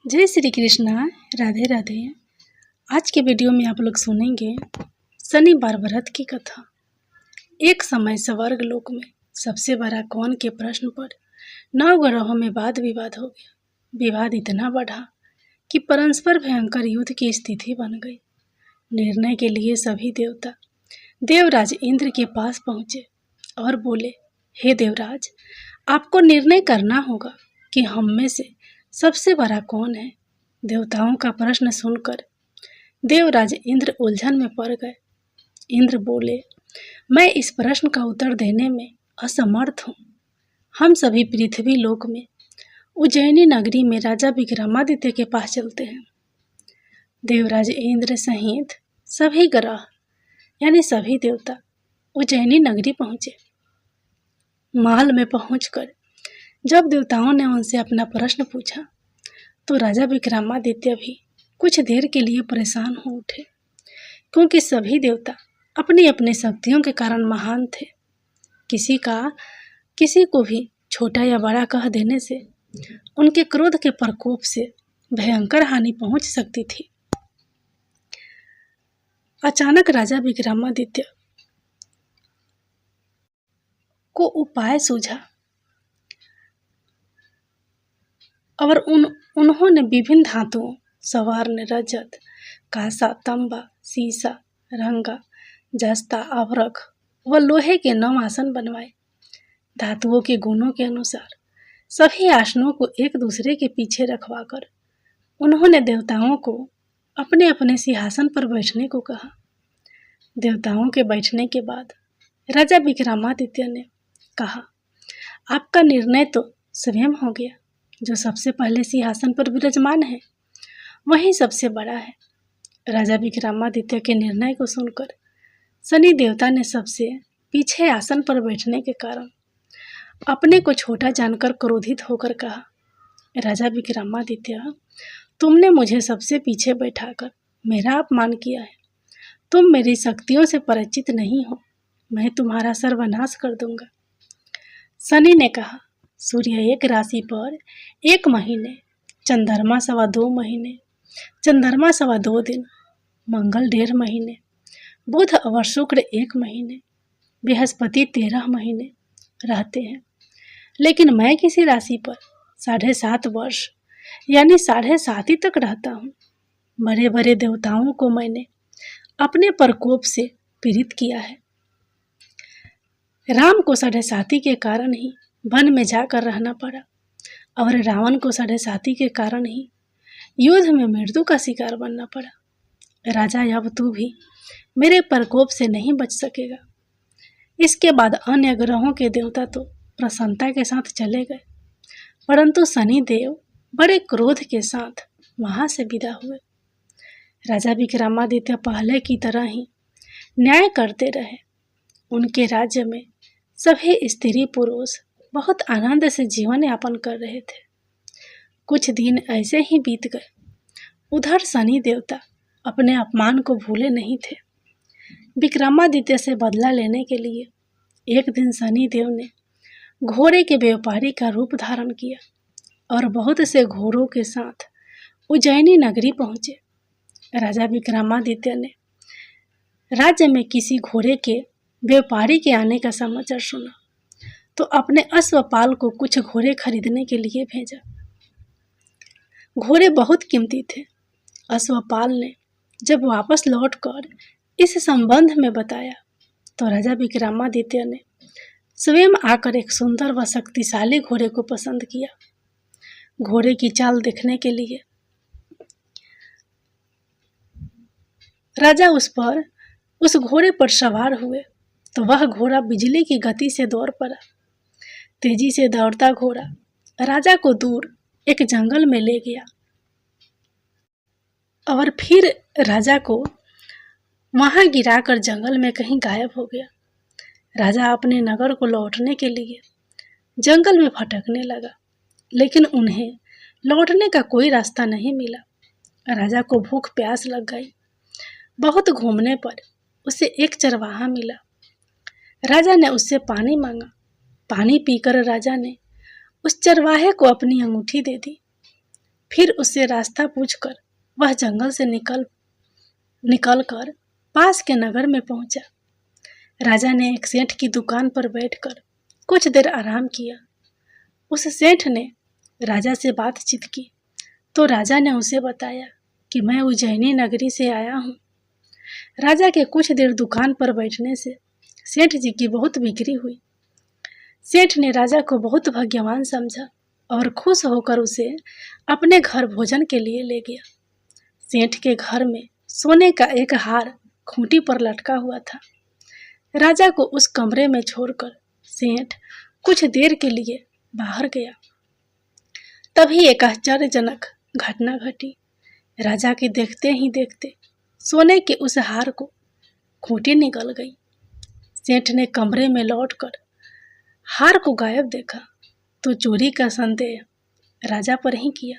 जय श्री कृष्णा। राधे राधे। आज के वीडियो में आप लोग सुनेंगे शनिवार व्रत की कथा। एक समय स्वर्ग लोक में सबसे बड़ा कौन के प्रश्न पर 9 ग्रहों में वाद विवाद हो गया। विवाद इतना बढ़ा कि परस्पर भयंकर युद्ध की स्थिति बन गई। निर्णय के लिए सभी देवता देवराज इंद्र के पास पहुंचे और बोले, हे देवराज, आपको निर्णय करना होगा कि हम में से सबसे बड़ा कौन है। देवताओं का प्रश्न सुनकर देवराज इंद्र उलझन में पड़ गए। इंद्र बोले, मैं इस प्रश्न का उत्तर देने में असमर्थ हूँ। हम सभी पृथ्वी लोक में उज्जैनी नगरी में राजा विक्रमादित्य के पास चलते हैं। देवराज इंद्र सहित सभी ग्रह यानी सभी देवता उज्जैनी नगरी पहुंचे। महल में पहुंचकर जब देवताओं ने उनसे अपना प्रश्न पूछा तो राजा विक्रमादित्य भी कुछ देर के लिए परेशान हो उठे, क्योंकि सभी देवता अपनी अपनी शक्तियों के कारण महान थे। किसी को भी छोटा या बड़ा कह देने से उनके क्रोध के प्रकोप से भयंकर हानि पहुंच सकती थी। अचानक राजा विक्रमादित्य को उपाय सूझा और उन्होंने विभिन्न धातुओं स्वर्ण, रजत, कांसा, तांबा, सीसा, रंगा, जस्ता, अभ्रक व लोहे के 9 आसन बनवाए। धातुओं के गुणों के अनुसार सभी आसनों को एक दूसरे के पीछे रखवाकर उन्होंने देवताओं को अपने अपने सिंहासन पर बैठने को कहा। देवताओं के बैठने के बाद राजा विक्रमादित्य ने कहा, आपका निर्णय तो स्वयं हो गया। जो सबसे पहले सिंहासन पर विराजमान है वही सबसे बड़ा है। राजा विक्रमादित्य के निर्णय को सुनकर शनि देवता ने सबसे पीछे आसन पर बैठने के कारण अपने को छोटा जानकर क्रोधित होकर कहा, राजा विक्रमादित्य, तुमने मुझे सबसे पीछे बैठाकर मेरा अपमान किया है। तुम मेरी शक्तियों से परिचित नहीं हो। मैं तुम्हारा सर्वनाश कर दूंगा। शनि ने कहा, सूर्य एक राशि पर 1 महीने, चंद्रमा 2.25 महीने, चंद्रमा 2.25 दिन, मंगल 1.5 महीने, बुध और शुक्र 1 महीने, बृहस्पति 13 महीने रहते हैं। लेकिन मैं किसी राशि पर 7.5 वर्ष यानी 7.5 तक रहता हूँ। बड़े बड़े देवताओं को मैंने अपने प्रकोप से पीड़ित किया है। राम को 7.5 के कारण ही वन में जाकर रहना पड़ा और रावण को 7.5 के कारण ही युद्ध में मृत्यु का शिकार बनना पड़ा। राजा, अब तू भी मेरे प्रकोप से नहीं बच सकेगा। इसके बाद अन्य ग्रहों के देवता तो प्रसन्नता के साथ चले गए, परंतु शनि देव बड़े क्रोध के साथ वहां से विदा हुए। राजा विक्रमादित्य पहले की तरह ही न्याय करते रहे। उनके राज्य में सभी स्त्री पुरुष बहुत आनंद से जीवन यापन कर रहे थे। कुछ दिन ऐसे ही बीत गए। उधर शनि देवता अपने अपमान को भूले नहीं थे। विक्रमादित्य से बदला लेने के लिए एक दिन शनि देव ने घोड़े के व्यापारी का रूप धारण किया और बहुत से घोड़ों के साथ उज्जैनी नगरी पहुंचे। राजा विक्रमादित्य ने राज्य में किसी घोड़े के व्यापारी के आने का समाचार सुना तो अपने अश्वपाल को कुछ घोड़े खरीदने के लिए भेजा। घोड़े बहुत कीमती थे। अश्वपाल ने जब वापस लौटकर इस संबंध में बताया तो राजा विक्रमादित्य ने स्वयं आकर एक सुंदर व शक्तिशाली घोड़े को पसंद किया। घोड़े की चाल देखने के लिए राजा उस घोड़े पर सवार हुए तो वह घोड़ा बिजली की गति से दौड़ पड़ा। तेजी से दौड़ता घोड़ा राजा को दूर एक जंगल में ले गया और फिर राजा को वहां गिराकर जंगल में कहीं गायब हो गया। राजा अपने नगर को लौटने के लिए जंगल में भटकने लगा, लेकिन उन्हें लौटने का कोई रास्ता नहीं मिला। राजा को भूख प्यास लग गई। बहुत घूमने पर उसे एक चरवाहा मिला। राजा ने उससे पानी मांगा। पानी पीकर राजा ने उस चरवाहे को अपनी अंगूठी दे दी। फिर उससे रास्ता पूछकर वह जंगल से निकलकर पास के नगर में पहुंचा। राजा ने एक सेठ की दुकान पर बैठकर कुछ देर आराम किया। उस सेठ ने राजा से बातचीत की तो राजा ने उसे बताया कि मैं उज्जैनी नगरी से आया हूँ। राजा के कुछ देर दुकान पर बैठने से सेठ जी की बहुत बिक्री हुई। सेठ ने राजा को बहुत भाग्यवान समझा और खुश होकर उसे अपने घर भोजन के लिए ले गया। सेठ के घर में सोने का एक हार खूंटी पर लटका हुआ था। राजा को उस कमरे में छोड़कर सेठ कुछ देर के लिए बाहर गया। तभी एक आश्चर्यजनक घटना घटी। राजा के देखते ही देखते सोने के उस हार को खूंटी निकल गई। सेठ ने कमरे में लौटकर हार को गायब देखा तो चोरी का संदेह राजा पर ही किया,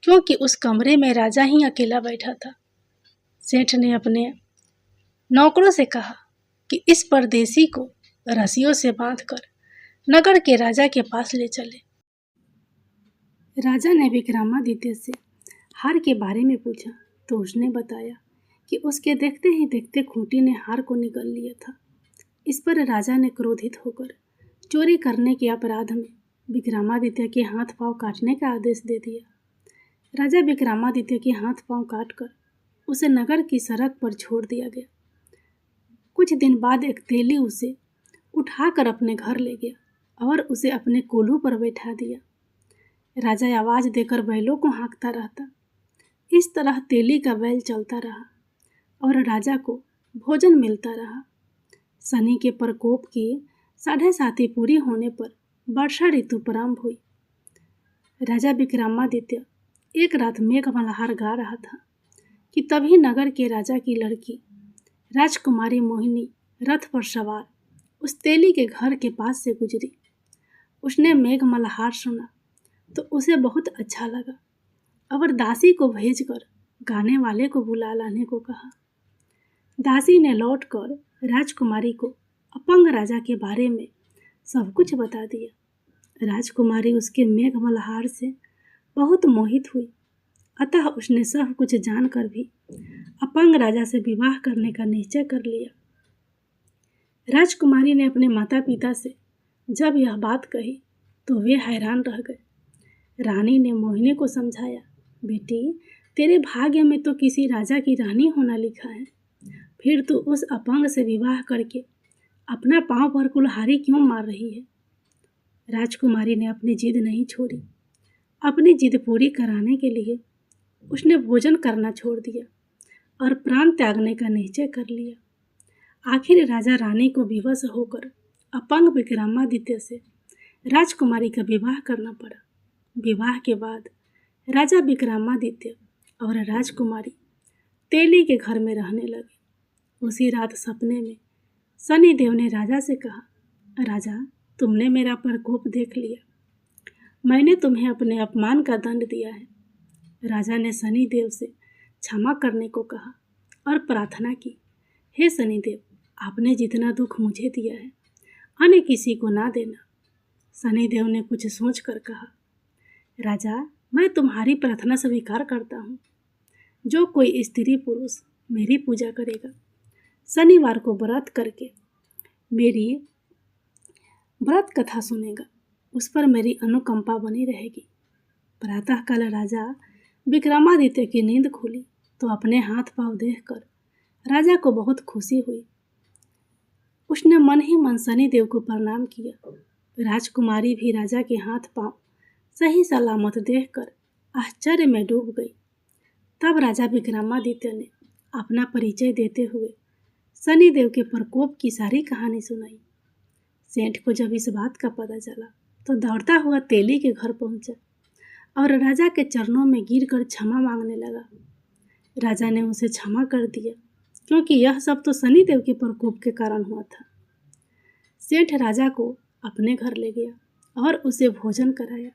क्योंकि उस कमरे में राजा ही अकेला बैठा था। सेठ ने अपने नौकरों से कहा कि इस परदेसी को रस्सियों से बांधकर नगर के राजा के पास ले चले। राजा ने विक्रमादित्य से हार के बारे में पूछा तो उसने बताया कि उसके देखते ही देखते खूंटी ने हार को निगल लिया था। इस पर राजा ने क्रोधित होकर चोरी करने के अपराध में विक्रमादित्य के हाथ पांव काटने का आदेश दे दिया। राजा विक्रमादित्य के हाथ पांव काटकर उसे नगर की सड़क पर छोड़ दिया गया। कुछ दिन बाद एक तेली उसे उठाकर अपने घर ले गया और उसे अपने कोल्हू पर बैठा दिया। राजा आवाज देकर बैलों को हाँकता रहता। इस तरह तेली का बैल चलता रहा और राजा को भोजन मिलता रहा। शनि के प्रकोप की 7.5 पूरी होने पर वर्षा ऋतु प्रारंभ हुई। राजा विक्रमादित्य एक रात मेघ मल्हार गा रहा था कि तभी नगर के राजा की लड़की राजकुमारी मोहिनी रथ पर सवार उस तेली के घर के पास से गुजरी। उसने मेघ मल्हार सुना तो उसे बहुत अच्छा लगा और दासी को भेजकर गाने वाले को बुला लाने को कहा। दासी ने लौटकर राजकुमारी को अपंग राजा के बारे में सब कुछ बता दिया। राजकुमारी उसके मेघ मल्हार से बहुत मोहित हुई, अतः उसने सब कुछ जानकर भी अपंग राजा से विवाह करने का निश्चय कर लिया। राजकुमारी ने अपने माता पिता से जब यह बात कही तो वे हैरान रह गए। रानी ने मोहिनी को समझाया, बेटी, तेरे भाग्य में तो किसी राजा की रानी होना लिखा है, फिर तू उस अपंग से विवाह करके अपना पांव पर कुल्हाड़ी क्यों मार रही है। राजकुमारी ने अपनी जिद नहीं छोड़ी। अपनी जिद पूरी कराने के लिए उसने भोजन करना छोड़ दिया और प्राण त्यागने का निश्चय कर लिया। आखिर राजा रानी को विवश होकर अपंग विक्रमादित्य से राजकुमारी का विवाह करना पड़ा। विवाह के बाद राजा विक्रमादित्य और राजकुमारी तेली के घर में रहने लगे। उसी रात सपने में शनिदेव ने राजा से कहा, राजा, तुमने मेरा प्रकोप देख लिया, मैंने तुम्हें अपने अपमान का दंड दिया है। राजा ने शनिदेव से क्षमा करने को कहा और प्रार्थना की, हे शनिदेव, आपने जितना दुख मुझे दिया है अन्य किसी को ना देना। शनिदेव ने कुछ सोचकर कहा, राजा, मैं तुम्हारी प्रार्थना स्वीकार करता हूँ। जो कोई स्त्री पुरुष मेरी पूजा करेगा, शनिवार को व्रत करके मेरी व्रत कथा सुनेगा, उस पर मेरी अनुकंपा बनी रहेगी। प्रातःकाल राजा विक्रमादित्य की नींद खुली तो अपने हाथ पांव देखकर राजा को बहुत खुशी हुई। उसने मन ही मन शनिदेव को प्रणाम किया। राजकुमारी भी राजा के हाथ पांव सही सलामत देखकर आश्चर्य में डूब गई। तब राजा विक्रमादित्य ने अपना परिचय देते हुए शनिदेव के प्रकोप की सारी कहानी सुनाई। सेठ को जब इस बात का पता चला तो दौड़ता हुआ तेली के घर पहुंचा और राजा के चरणों में गिरकर क्षमा मांगने लगा। राजा ने उसे क्षमा कर दिया, क्योंकि यह सब तो शनिदेव के प्रकोप के कारण हुआ था। सेठ राजा को अपने घर ले गया और उसे भोजन कराया।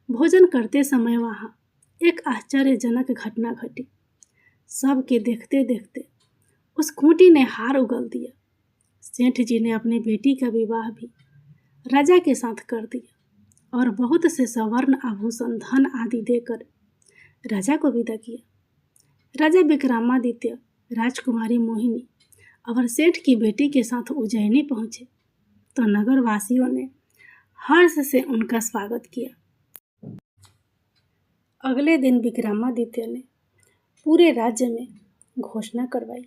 भोजन करते समय वहाँ एक आश्चर्यजनक घटना घटी। सबके देखते देखते उस खूंटी ने हार उगल दिया। सेठ जी ने अपनी बेटी का विवाह भी राजा के साथ कर दिया और बहुत से स्वर्ण आभूषण धन आदि देकर राजा को विदा किया। राजा विक्रमादित्य, राजकुमारी मोहिनी और सेठ की बेटी के साथ उज्जैनी पहुंचे तो नगर वासियों ने हर्ष से उनका स्वागत किया। अगले दिन विक्रमादित्य ने पूरे राज्य में घोषणा करवाई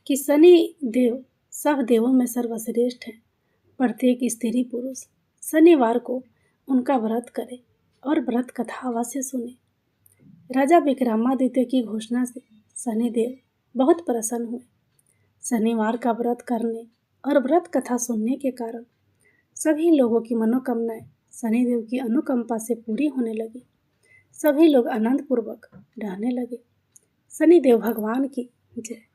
कि शनि देव सब देवों में सर्वश्रेष्ठ हैं। प्रत्येक स्त्री पुरुष शनिवार को उनका व्रत करे और व्रत कथा अवश्य सुने। राजा विक्रमादित्य की घोषणा से शनिदेव बहुत प्रसन्न हुए। शनिवार का व्रत करने और व्रत कथा सुनने के कारण सभी लोगों की मनोकामनाएं शनिदेव की अनुकंपा से पूरी होने लगी। सभी लोग आनंद पूर्वक रहने लगे। शनिदेव भगवान की जय।